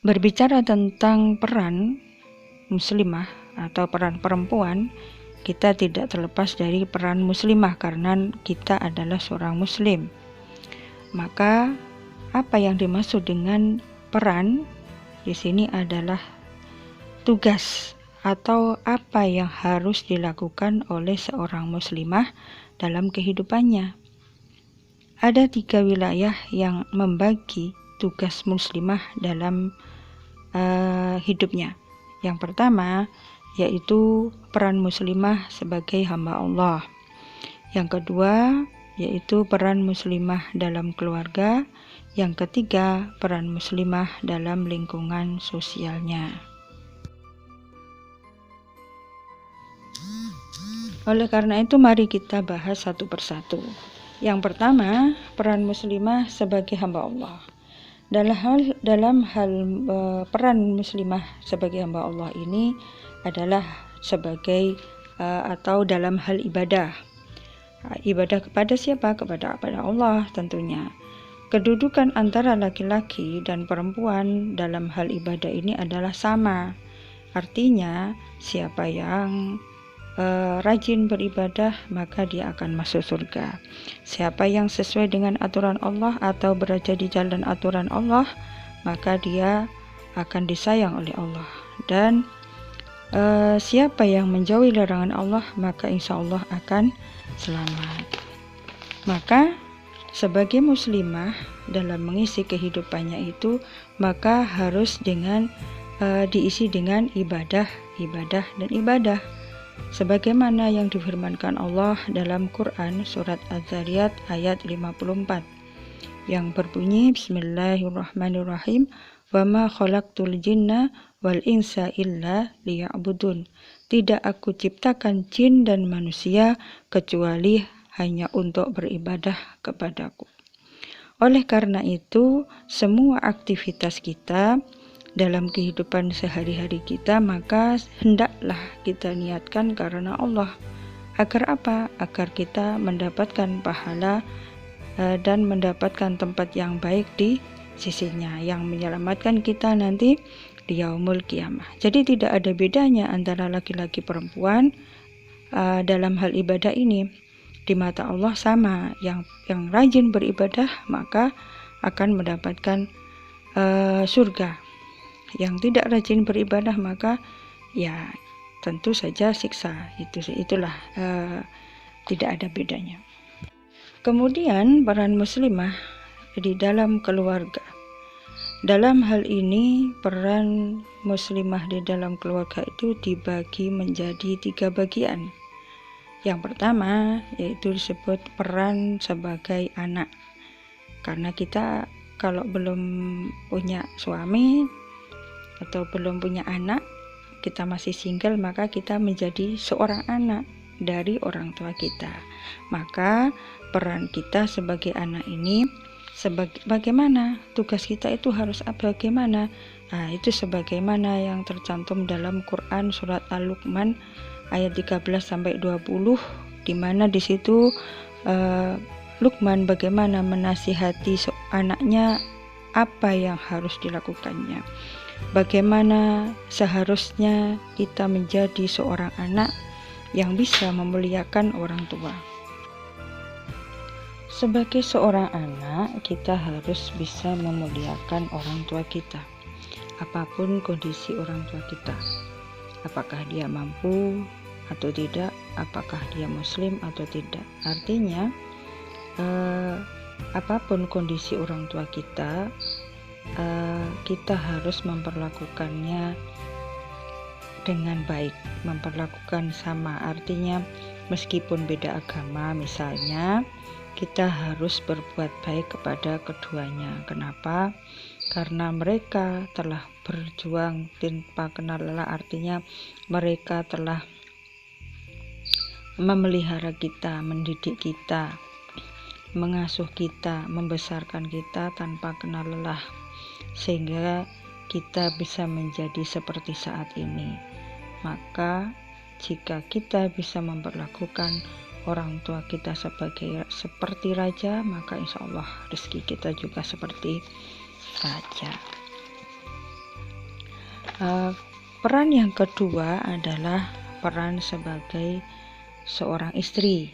Berbicara tentang peran muslimah atau peran perempuan, kita tidak terlepas dari peran muslimah karena kita adalah seorang muslim. Maka apa yang dimaksud dengan peran di sini adalah tugas atau apa yang harus dilakukan oleh seorang muslimah dalam kehidupannya. Ada 3 wilayah yang membagi tugas muslimah dalam hidupnya. Yang pertama yaitu peran muslimah sebagai hamba Allah. Yang kedua yaitu peran muslimah dalam keluarga. Yang ketiga peran muslimah dalam lingkungan sosialnya. Oleh karena itu mari kita bahas satu persatu. Yang pertama, peran muslimah sebagai hamba Allah. Dalam hal peran muslimah sebagai hamba Allah ini adalah sebagai atau dalam hal ibadah. Ibadah kepada siapa? Kepada Allah tentunya. Kedudukan antara laki-laki dan perempuan dalam hal ibadah ini adalah sama. Artinya siapa yang rajin beribadah maka dia akan masuk surga. Siapa yang sesuai dengan aturan Allah atau berada di jalan aturan Allah maka dia akan disayang oleh Allah. Dan siapa yang menjauhi larangan Allah maka insya Allah akan selamat. Maka sebagai muslimah dalam mengisi kehidupannya itu maka harus dengan diisi dengan ibadah dan ibadah. Sebagaimana yang difirmankan Allah dalam Quran surat Az-Zariyat ayat 54 yang berbunyi Bismillahirrahmanirrahim wa ma khalaqtul jinna wal insa illa liya'budun. Tidak aku ciptakan jin dan manusia kecuali hanya untuk beribadah kepadaku. Oleh karena itu semua aktivitas kita dalam kehidupan sehari-hari kita maka hendaklah kita niatkan karena Allah. Agar apa? Agar kita mendapatkan pahala dan mendapatkan tempat yang baik di sisinya yang menyelamatkan kita nanti di yaumul qiyamah. Jadi tidak ada bedanya antara laki-laki perempuan dalam hal ibadah ini. Di mata Allah sama. Yang rajin beribadah maka akan mendapatkan surga. Yang tidak rajin beribadah maka ya tentu saja siksa. Itulah tidak ada bedanya. Kemudian peran muslimah di dalam keluarga. Dalam hal ini peran muslimah di dalam keluarga itu dibagi menjadi 3 bagian. Yang pertama yaitu disebut peran sebagai anak. Karena kita kalau belum punya suami atau belum punya anak, kita masih single, maka kita menjadi seorang anak dari orang tua kita. Maka peran kita sebagai anak ini bagaimana? Tugas kita itu harus bagaimana? Nah, itu sebagaimana yang tercantum dalam Quran surat Al-Luqman ayat 13 sampai 20 di mana di situ Luqman bagaimana menasihati anaknya apa yang harus dilakukannya. Bagaimana seharusnya kita menjadi seorang anak yang bisa memuliakan orang tua. Sebagai seorang anak, kita harus bisa memuliakan orang tua kita. Apapun kondisi orang tua kita. Apakah dia mampu atau tidak, apakah dia muslim atau tidak. Artinya, apapun kondisi orang tua kita, kita harus memperlakukannya dengan baik, memperlakukan sama. Artinya meskipun beda agama misalnya, kita harus berbuat baik kepada keduanya. Kenapa? Karena mereka telah berjuang tanpa kenal lelah. Artinya mereka telah memelihara kita, mendidik kita, mengasuh kita, membesarkan kita tanpa kenal lelah, sehingga kita bisa menjadi seperti saat ini. Maka jika kita bisa memperlakukan orang tua kita seperti raja, maka insya Allah rezeki kita juga seperti raja. Peran yang kedua adalah peran sebagai seorang istri.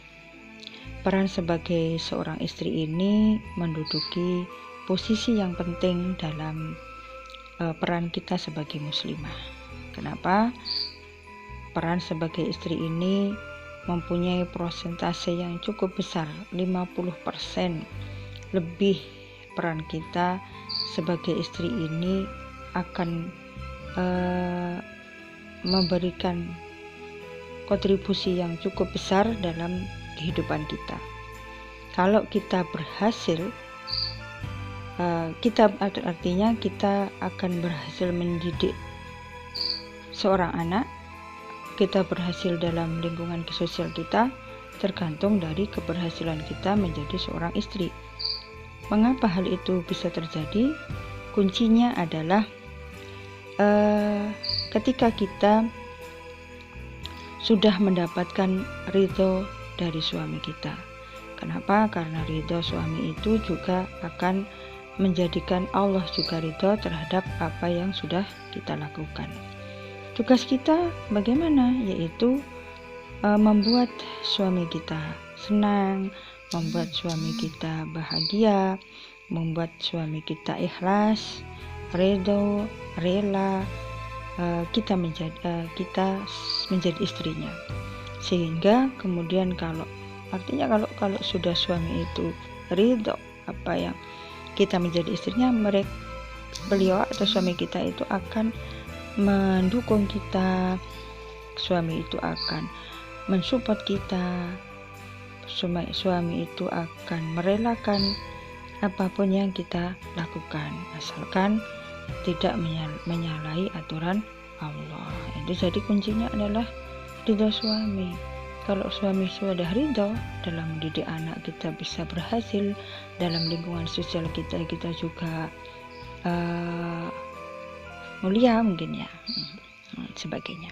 Peran sebagai seorang istri ini menduduki posisi yang penting dalam peran kita sebagai muslimah. Kenapa? Peran sebagai istri ini mempunyai persentase yang cukup besar, 50% lebih peran kita sebagai istri ini akan memberikan kontribusi yang cukup besar dalam kehidupan kita. Kalau kita berhasil, artinya kita akan berhasil mendidik seorang anak, kita berhasil dalam lingkungan sosial kita, tergantung dari keberhasilan kita menjadi seorang istri. Mengapa hal itu bisa terjadi? Kuncinya adalah ketika kita sudah mendapatkan ridho dari suami kita. Kenapa? Karena ridho suami itu juga akan menjadikan Allah juga ridho terhadap apa yang sudah kita lakukan. Tugas kita bagaimana? Yaitu membuat suami kita senang, membuat suami kita bahagia, membuat suami kita ikhlas, ridho, rela, kita menjadi istrinya. Sehingga kemudian kalau sudah suami itu ridho apa yang kita menjadi istrinya, beliau atau suami kita itu akan mendukung kita, suami itu akan mensupport kita, suami itu akan merelakan apapun yang kita lakukan, asalkan tidak menyalahi aturan Allah. Itu jadi kuncinya adalah ridho suami. Kalau suami sudah ridho dalam mendidik anak, kita bisa berhasil dalam lingkungan sosial kita juga mulia mungkin ya, sebagainya.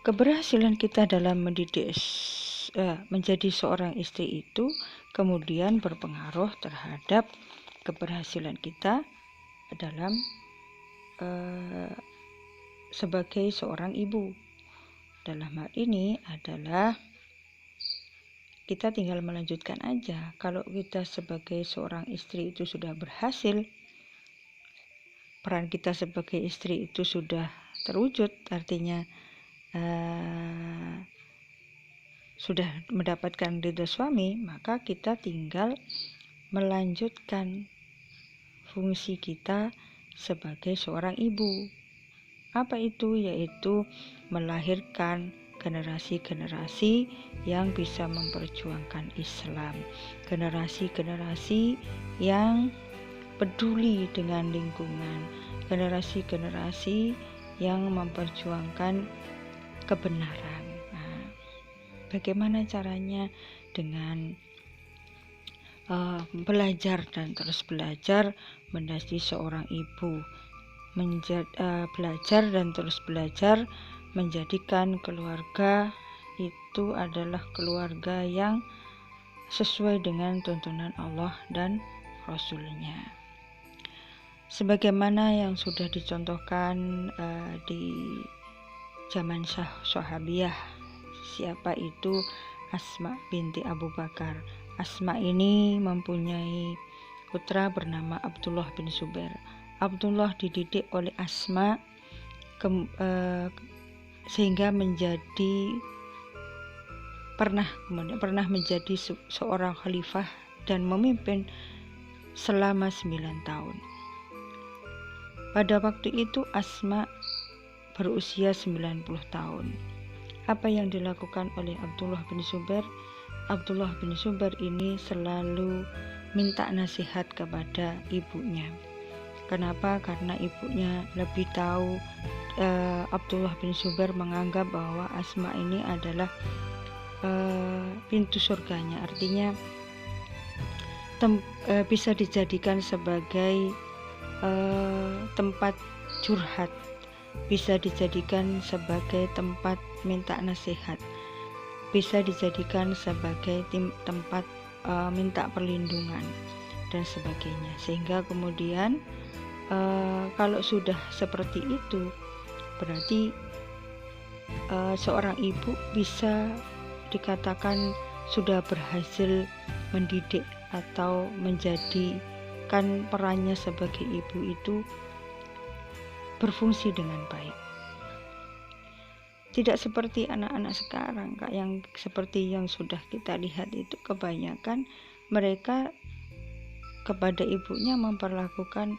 Keberhasilan kita dalam mendidik menjadi seorang istri itu kemudian berpengaruh terhadap keberhasilan kita dalam sebagai seorang ibu. Dalam hal ini adalah kita tinggal melanjutkan aja. Kalau kita sebagai seorang istri itu sudah berhasil, peran kita sebagai istri itu sudah terwujud, artinya sudah mendapatkan ridho suami, maka kita tinggal melanjutkan fungsi kita sebagai seorang ibu. Apa itu? Yaitu melahirkan generasi-generasi yang bisa memperjuangkan Islam, generasi-generasi yang peduli dengan lingkungan, generasi-generasi yang memperjuangkan kebenaran. Nah, bagaimana caranya? Dengan belajar dan terus belajar menjadi seorang ibu, belajar dan terus belajar menjadikan keluarga itu adalah keluarga yang sesuai dengan tuntunan Allah dan Rasul-Nya. Sebagaimana yang sudah dicontohkan di zaman Sahabiyah, siapa itu? Asma binti Abu Bakar. Asma ini mempunyai putra bernama Abdullah bin Zubair. Abdullah dididik oleh Asma sehingga pernah menjadi seorang khalifah dan memimpin selama 9 tahun. Pada waktu itu Asma berusia 90 tahun. Apa yang dilakukan oleh Abdullah bin Zubair? Abdullah bin Zubair ini selalu minta nasihat kepada ibunya. Kenapa? Karena ibunya lebih tahu. Abdullah bin Zubair menganggap bahwa Asma ini adalah pintu surganya, artinya bisa dijadikan sebagai tempat curhat, bisa dijadikan sebagai tempat minta nasihat, bisa dijadikan sebagai tempat minta perlindungan dan sebagainya. Sehingga kemudian Kalau sudah seperti itu, berarti seorang ibu bisa dikatakan sudah berhasil mendidik atau menjadikan perannya sebagai ibu itu berfungsi dengan baik. Tidak seperti anak-anak sekarang, Kak, yang seperti yang sudah kita lihat itu kebanyakan mereka kepada ibunya memperlakukan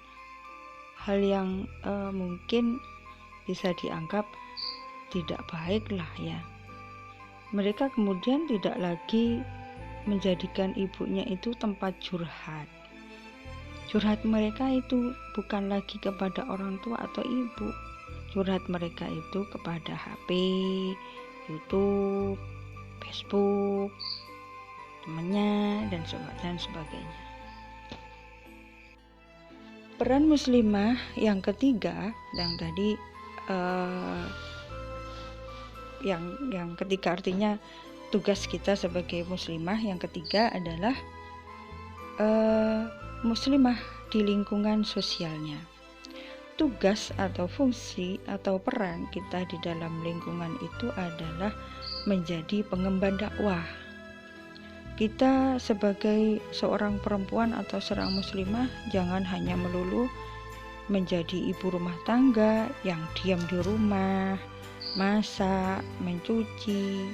hal yang mungkin bisa dianggap tidak baik lah ya. Mereka kemudian tidak lagi menjadikan ibunya itu tempat curhat. Curhat mereka itu bukan lagi kepada orang tua atau ibu. Curhat mereka itu kepada HP, YouTube, Facebook, temannya, dan sebagainya. Peran muslimah yang ketiga, yang tadi yang ketiga artinya tugas kita sebagai muslimah, yang ketiga adalah muslimah di lingkungan sosialnya. Tugas atau fungsi atau peran kita di dalam lingkungan itu adalah menjadi pengemban dakwah. Kita sebagai seorang perempuan atau seorang muslimah jangan hanya melulu menjadi ibu rumah tangga yang diam di rumah, masak, mencuci,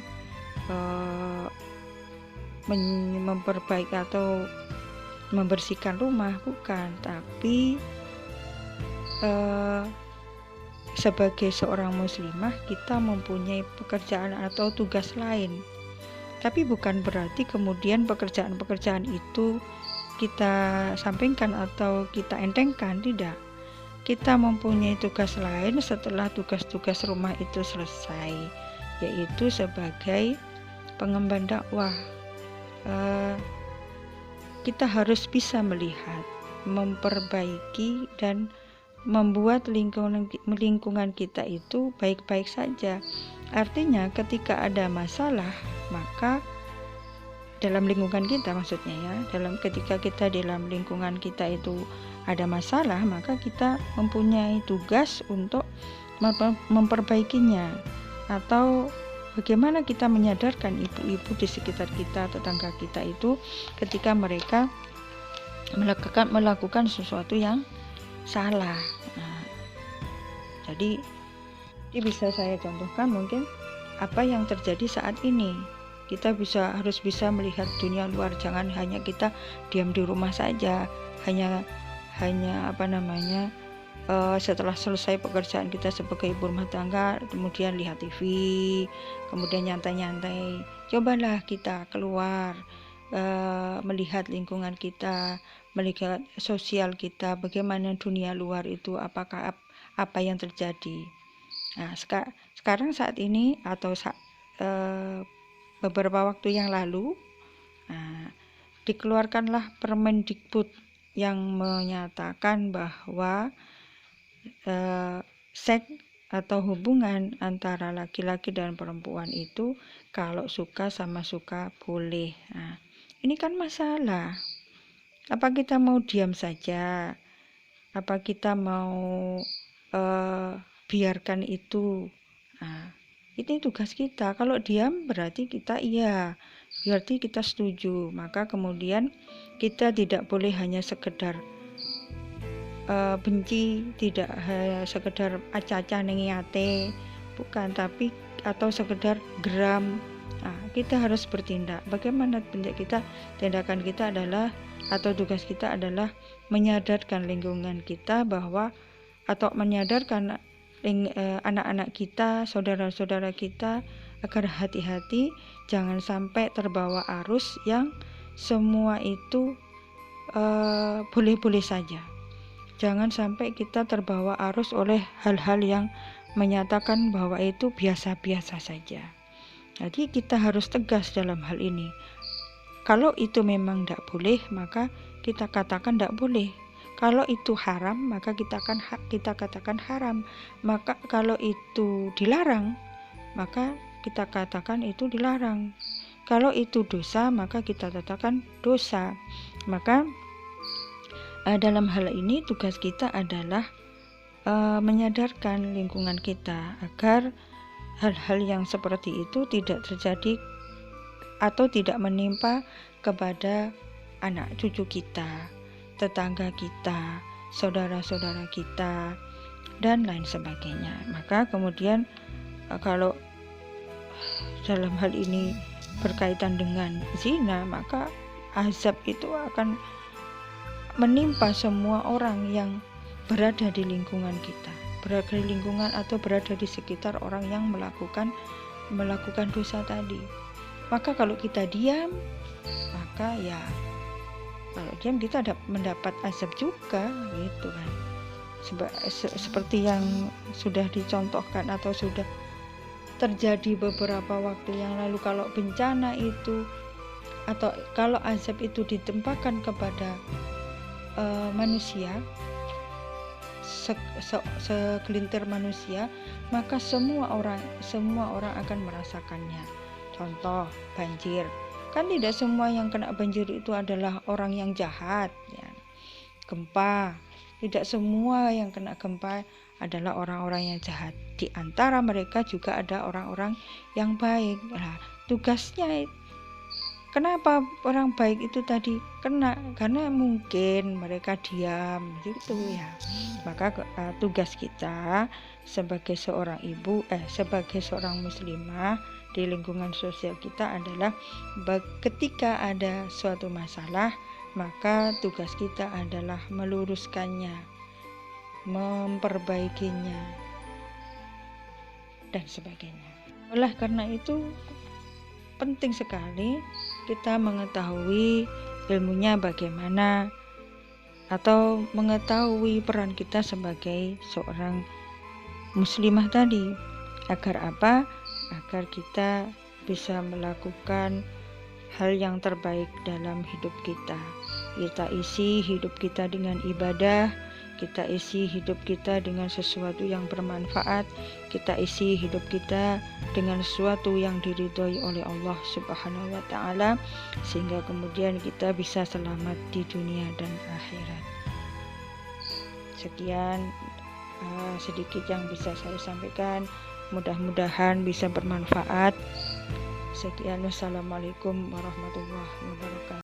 memperbaiki atau membersihkan rumah, bukan, tapi sebagai seorang muslimah kita mempunyai pekerjaan atau tugas lain. Tapi bukan berarti kemudian pekerjaan-pekerjaan itu kita sampingkan atau kita entengkan, tidak. Kita mempunyai tugas lain setelah tugas-tugas rumah itu selesai, yaitu sebagai pengemban dakwah. Kita harus bisa melihat, memperbaiki, dan membuat lingkungan kita itu baik-baik saja. Artinya ketika ada masalah, maka dalam lingkungan kita, maksudnya ya, ketika kita dalam lingkungan kita itu ada masalah, maka kita mempunyai tugas untuk memperbaikinya, atau bagaimana kita menyadarkan ibu-ibu di sekitar kita, tetangga kita itu ketika mereka melakukan sesuatu yang salah. Nah, jadi bisa saya contohkan mungkin apa yang terjadi saat ini. Kita harus bisa melihat dunia luar, jangan hanya kita diam di rumah saja, hanya setelah selesai pekerjaan kita sebagai ibu rumah tangga kemudian lihat TV, kemudian nyantai-nyantai. Cobalah kita keluar, melihat lingkungan kita, melihat sosial kita, bagaimana dunia luar itu, apakah apa yang terjadi. Nah, sekarang saat ini atau beberapa waktu yang lalu, dikeluarkanlah Permendikbud yang menyatakan bahwa seks atau hubungan antara laki-laki dan perempuan itu kalau suka sama suka boleh. Nah, ini kan masalah. Apa kita mau diam saja? Apa kita mau biarkan itu? Nah, ini tugas kita. Kalau diam berarti berarti kita setuju. Maka kemudian kita tidak boleh hanya sekedar benci, tidak sekedar aca-aca nengiate, bukan, tapi atau sekedar geram. Nah, kita harus bertindak. Bagaimana tindakan kita adalah, atau tugas kita adalah menyadarkan lingkungan kita bahwa, atau menyadarkan anak-anak kita, saudara-saudara kita agar hati-hati, jangan sampai terbawa arus yang semua itu boleh-boleh saja. Jangan sampai kita terbawa arus oleh hal-hal yang menyatakan bahwa itu biasa-biasa saja. Jadi kita harus tegas dalam hal ini. Kalau itu memang tidak boleh, maka kita katakan tidak boleh. Kalau itu haram, maka kita katakan haram. Maka kalau itu dilarang, maka kita katakan itu dilarang. Kalau itu dosa, maka kita katakan dosa. Maka Dalam hal ini tugas kita adalah menyadarkan lingkungan kita agar hal-hal yang seperti itu tidak terjadi atau tidak menimpa kepada anak cucu kita, tetangga kita, saudara-saudara kita, dan lain sebagainya. Maka kemudian kalau dalam hal ini berkaitan dengan zina, maka azab itu akan menimpa semua orang yang berada di lingkungan kita, berada di lingkungan atau berada di sekitar orang yang melakukan dosa tadi. Maka kalau kita diam, maka ya kalau diam kita mendapat azab juga, gitu kan. Seperti yang sudah dicontohkan atau sudah terjadi beberapa waktu yang lalu, kalau bencana itu atau kalau azab itu ditimpakan kepada manusia, segelintir manusia, maka semua orang akan merasakannya. Contoh banjir, kan tidak semua yang kena banjir itu adalah orang yang jahat ya. Gempa, tidak semua yang kena gempa adalah orang-orang yang jahat. Di antara mereka juga ada orang-orang yang baik. Nah, tugasnya kenapa orang baik itu tadi kena? Karena mungkin mereka diam gitu ya. Maka tugas kita sebagai seorang ibu, sebagai seorang muslimah di lingkungan sosial kita adalah ketika ada suatu masalah, maka tugas kita adalah meluruskannya, memperbaikinya, dan sebagainya. Oleh karena itu penting sekali kita mengetahui ilmunya bagaimana, atau mengetahui peran kita sebagai seorang muslimah tadi. Agar apa? Agar kita bisa melakukan hal yang terbaik dalam hidup kita. Kita isi hidup kita dengan ibadah, kita isi hidup kita dengan sesuatu yang bermanfaat, kita isi hidup kita dengan sesuatu yang diridhoi oleh Allah Subhanahu wa Ta'ala, sehingga kemudian kita bisa selamat di dunia dan akhirat. Sekian sedikit yang bisa saya sampaikan, mudah-mudahan bisa bermanfaat. Sekian, wassalamualaikum warahmatullahi wabarakatuh.